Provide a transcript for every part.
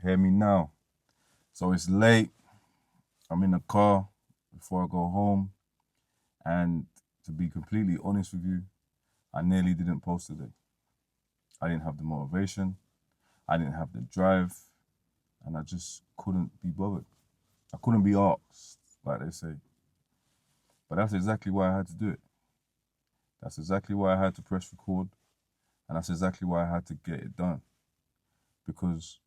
Hear me now. So it's late. I'm in the car before I go home. And to be completely honest with you, I nearly didn't post today. I didn't have the motivation. I didn't have the drive. And I just couldn't be bothered. I couldn't be asked, like they say. But that's exactly why I had to do it. That's exactly why I had to press record. And that's exactly why I had to get it done. Because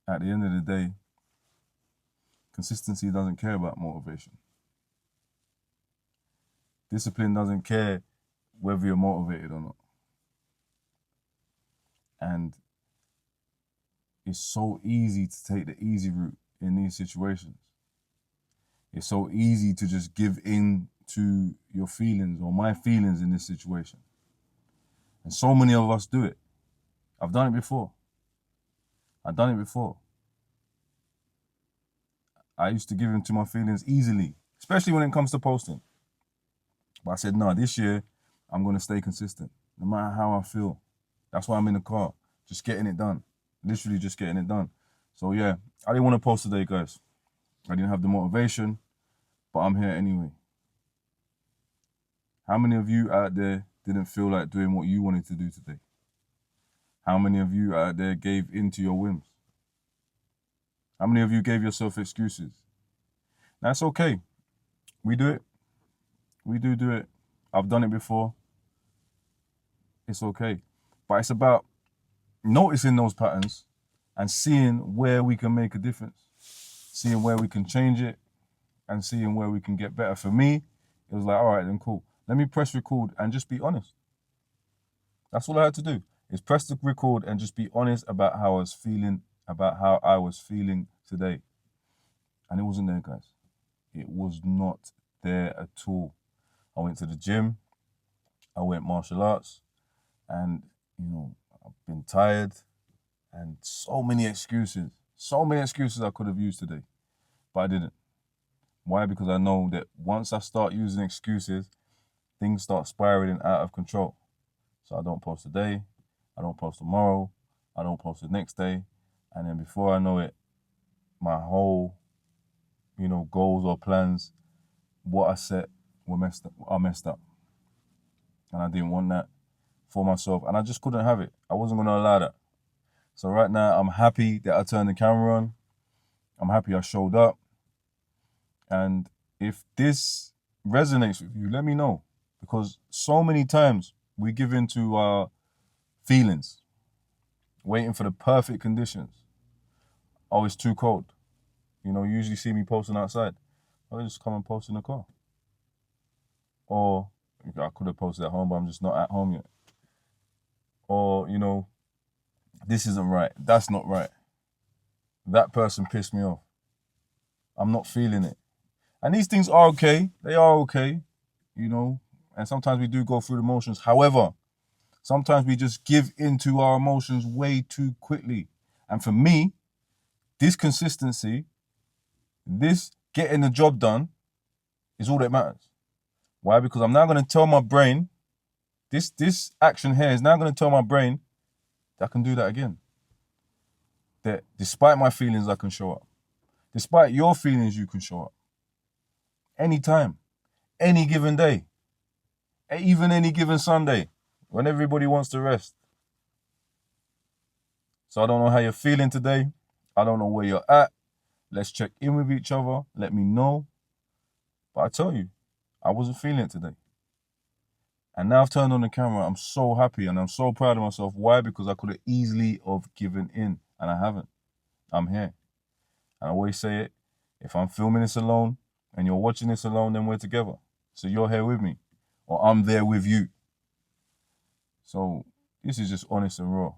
at the end of the day, consistency doesn't care about motivation. Discipline doesn't care whether you're motivated or not. And it's so easy to take the easy route in these situations. It's so easy to just give in to your feelings or my feelings in this situation. And so many of us do it. I've done it before. I've done it before. I used to give in to my feelings easily, especially when it comes to posting. But I said, no, this year I'm going to stay consistent, no matter how I feel. That's why I'm in the car, just getting it done. Literally just getting it done. So yeah, I didn't want to post today, guys. I didn't have the motivation, but I'm here anyway. How many of you out there didn't feel like doing what you wanted to do today? How many of you out there gave in to your whims? How many of you gave yourself excuses? That's okay. We do it. We do it. I've done it before. It's okay. But it's about noticing those patterns and seeing where we can make a difference, seeing where we can change it, and seeing where we can get better. For me, it was like, all right, then cool. Let me press record and just be honest. That's all I had to do, is press the record and just be honest about how I was feeling today. And it wasn't there, guys. It was not there at all. I went to the gym, I went martial arts, and I've been tired and so many excuses I could have used today, but I didn't. Why? Because I know that once I start using excuses, things start spiraling out of control. So I don't post today, I don't post tomorrow, I don't post the next day, and then before I know it, my whole, goals or plans, what I set are messed up. And I didn't want that for myself, and I just couldn't have it. I wasn't gonna allow that. So right now, I'm happy that I turned the camera on. I'm happy I showed up. And if this resonates with you, let me know. Because so many times we give in to our feelings, waiting for the perfect conditions. Oh, it's too cold. You usually see me posting outside. I'll just come and post in the car. Or I could have posted at home, but I'm just not at home yet. Or, this isn't right. That's not right. That person pissed me off. I'm not feeling it. And these things are okay. They are okay, and sometimes we do go through the motions. However, sometimes we just give into our emotions way too quickly. And for me, this consistency, this getting the job done is all that matters. Why? Because I'm now going to tell my brain, this action here is now going to tell my brain that I can do that again. That despite my feelings, I can show up. Despite your feelings, you can show up. Anytime, any given day, even any given Sunday, when everybody wants to rest. So I don't know how you're feeling today. I don't know where you're at. Let's check in with each other. Let me know. But I tell you, I wasn't feeling it today. And now I've turned on the camera. I'm so happy and I'm so proud of myself. Why? Because I could have easily have given in, and I haven't. I'm here. And I always say it, if I'm filming this alone and you're watching this alone, then we're together. So you're here with me, or I'm there with you. So this is just honest and raw,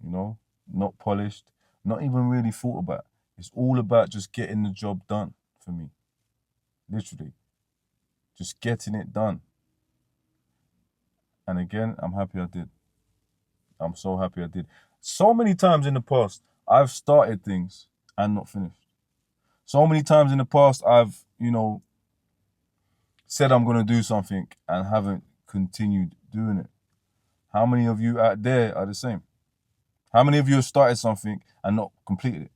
not polished, not even really thought about. It's all about just getting the job done for me. Literally. Just getting it done. And again, I'm happy I did. I'm so happy I did. So many times in the past, I've started things and not finished. So many times in the past, I've, said I'm going to do something and haven't continued doing it. How many of you out there are the same? How many of you have started something and not completed it?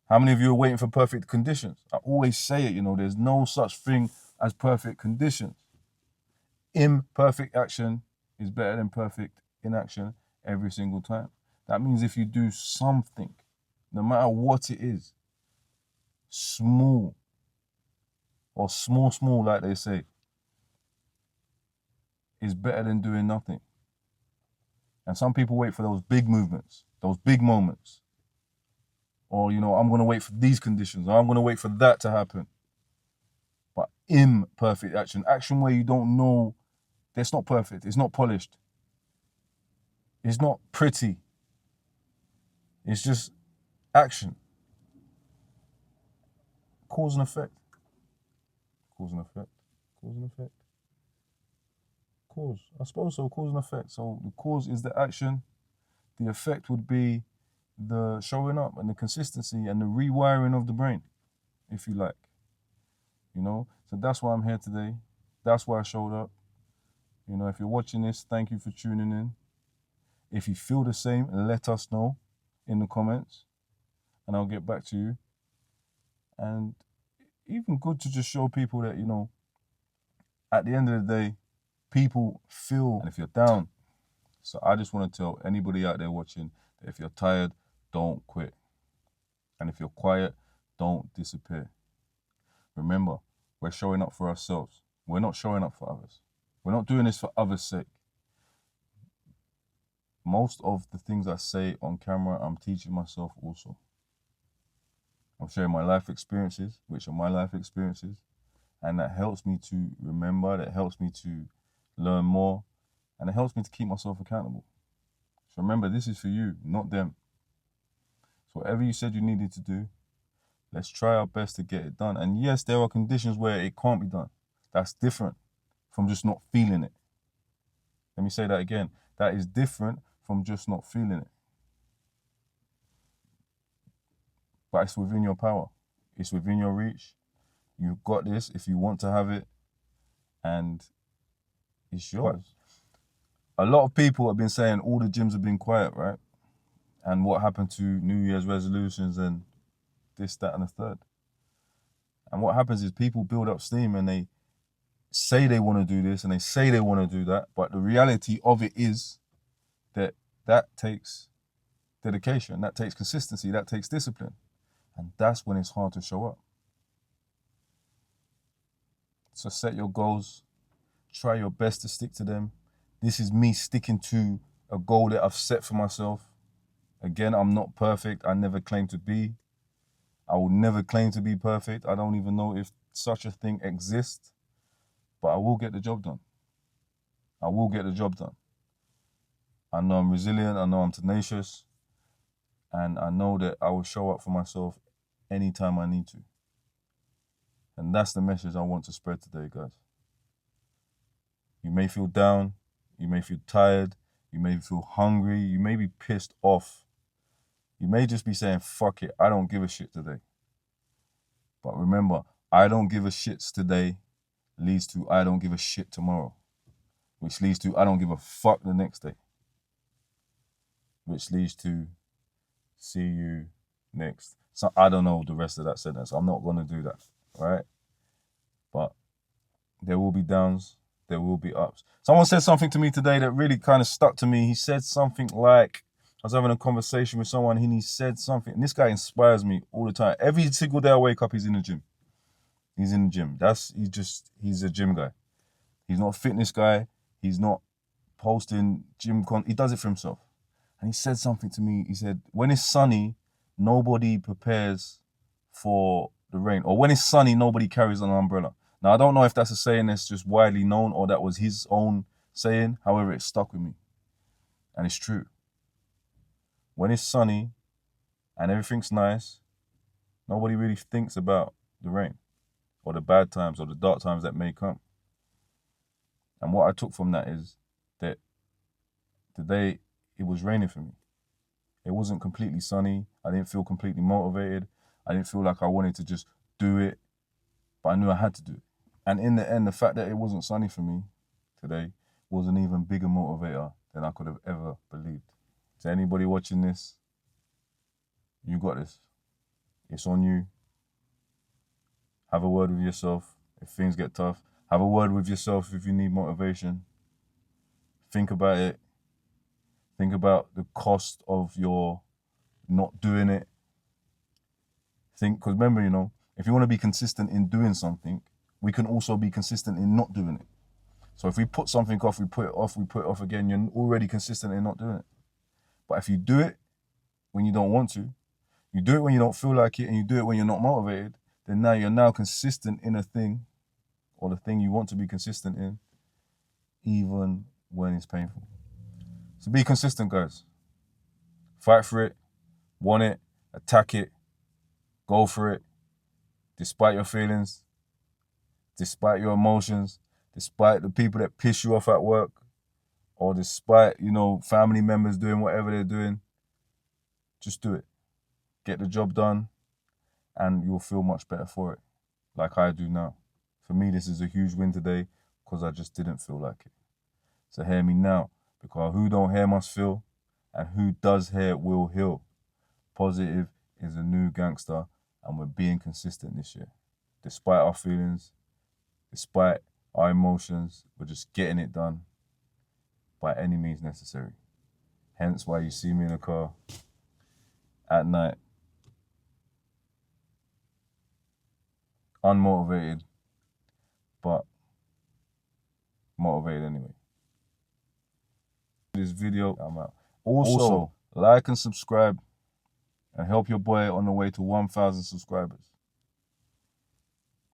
How many of you are waiting for perfect conditions? I always say it, you know, there's no such thing as perfect conditions. Imperfect action is better than perfect inaction every single time. That means if you do something, no matter what it is, small or small, like they say, is better than doing nothing. And some people wait for those big movements, those big moments. Or, you know, I'm going to wait for these conditions, or I'm going to wait for that to happen. But imperfect action, action where you don't know, it's not perfect, it's not polished, it's not pretty, it's just action. Cause and effect. Cause and effect. Cause and effect. Cause. I suppose so, cause and effect. So the cause is the action, the effect would be the showing up and the consistency and the rewiring of the brain, if you like. You know, so that's why I'm here today. That's why I showed up. You know, if you're watching this, thank you for tuning in. If you feel the same, let us know in the comments and I'll get back to you. And even good to just show people that, you know, at the end of the day, people feel, and if you're down, so I just want to tell anybody out there watching that if you're tired, don't quit. And if you're quiet, don't disappear. Remember, we're showing up for ourselves. We're not showing up for others. We're not doing this for others' sake. Most of the things I say on camera, I'm teaching myself also. I'm sharing my life experiences, which are my life experiences, and that helps me to remember, that helps me to learn more, and it helps me to keep myself accountable. So remember, this is for you, not them. So whatever you said you needed to do, let's try our best to get it done. And yes, there are conditions where it can't be done. That's different from just not feeling it. Let me say that again. That is different from just not feeling it. But it's within your power. It's within your reach. You've got this if you want to have it, and it's yours. A lot of people have been saying all the gyms have been quiet, right? And what happened to New Year's resolutions and this, that, and the third. And what happens is people build up steam and they say they want to do this and they say they want to do that, but the reality of it is that takes dedication, that takes consistency, that takes discipline. And that's when it's hard to show up. So set your goals, try your best to stick to them. This is me sticking to a goal that I've set for myself. Again, I'm not perfect. I never claim to be. I will never claim to be perfect. I don't even know if such a thing exists, but I will get the job done. I will get the job done. I know I'm resilient. I know I'm tenacious. And I know that I will show up for myself anytime I need to. And that's the message I want to spread today, guys. You may feel down. You may feel tired. You may feel hungry. You may be pissed off. You may just be saying, fuck it, I don't give a shit today. But remember, I don't give a shits today leads to I don't give a shit tomorrow, which leads to I don't give a fuck the next day, which leads to see you next. So I don't know the rest of that sentence. I'm not going to do that, right? But there will be downs, there will be ups. Someone said something to me today that really kind of stuck to me. He said something like, I was having a conversation with someone and he said something, and this guy inspires me all the time. Every single day I wake up, he's in the gym. He's in the gym. He's a gym guy. He's not a fitness guy. He's not posting gym content. He does it for himself. And he said something to me. He said, when it's sunny, nobody prepares for the rain. Or when it's sunny, nobody carries an umbrella. Now, I don't know if that's a saying that's just widely known or that was his own saying. However, it stuck with me. And it's true. When it's sunny and everything's nice, nobody really thinks about the rain or the bad times or the dark times that may come. And what I took from that is that today it was raining for me. It wasn't completely sunny. I didn't feel completely motivated. I didn't feel like I wanted to just do it, but I knew I had to do it. And in the end, the fact that it wasn't sunny for me today was an even bigger motivator than I could have ever believed. To anybody watching this, you got this. It's on you. Have a word with yourself if things get tough. Have a word with yourself if you need motivation. Think about it. Think about the cost of your not doing it. Because remember, you know, if you want to be consistent in doing something, we can also be consistent in not doing it. So if we put something off, we put it off, we put it off again, you're already consistent in not doing it. But if you do it when you don't want to, you do it when you don't feel like it, and you do it when you're not motivated, then now you're now consistent in a thing, or the thing you want to be consistent in, even when it's painful. So be consistent, guys. Fight for it, want it, attack it, go for it, despite your feelings, despite your emotions, despite the people that piss you off at work, or despite, you know, family members doing whatever they're doing. Just do it. Get the job done, and you'll feel much better for it, like I do now. For me, this is a huge win today because I just didn't feel like it. So hear me now, because who don't hear must feel, and who does hear will heal. Positive is a new gangster, and we're being consistent this year. Despite our feelings, despite our emotions, we're just getting it done by any means necessary. Hence why you see me in the car at night, unmotivated, but motivated anyway. This video, I'm out. Also, like and subscribe and help your boy on the way to 1,000 subscribers.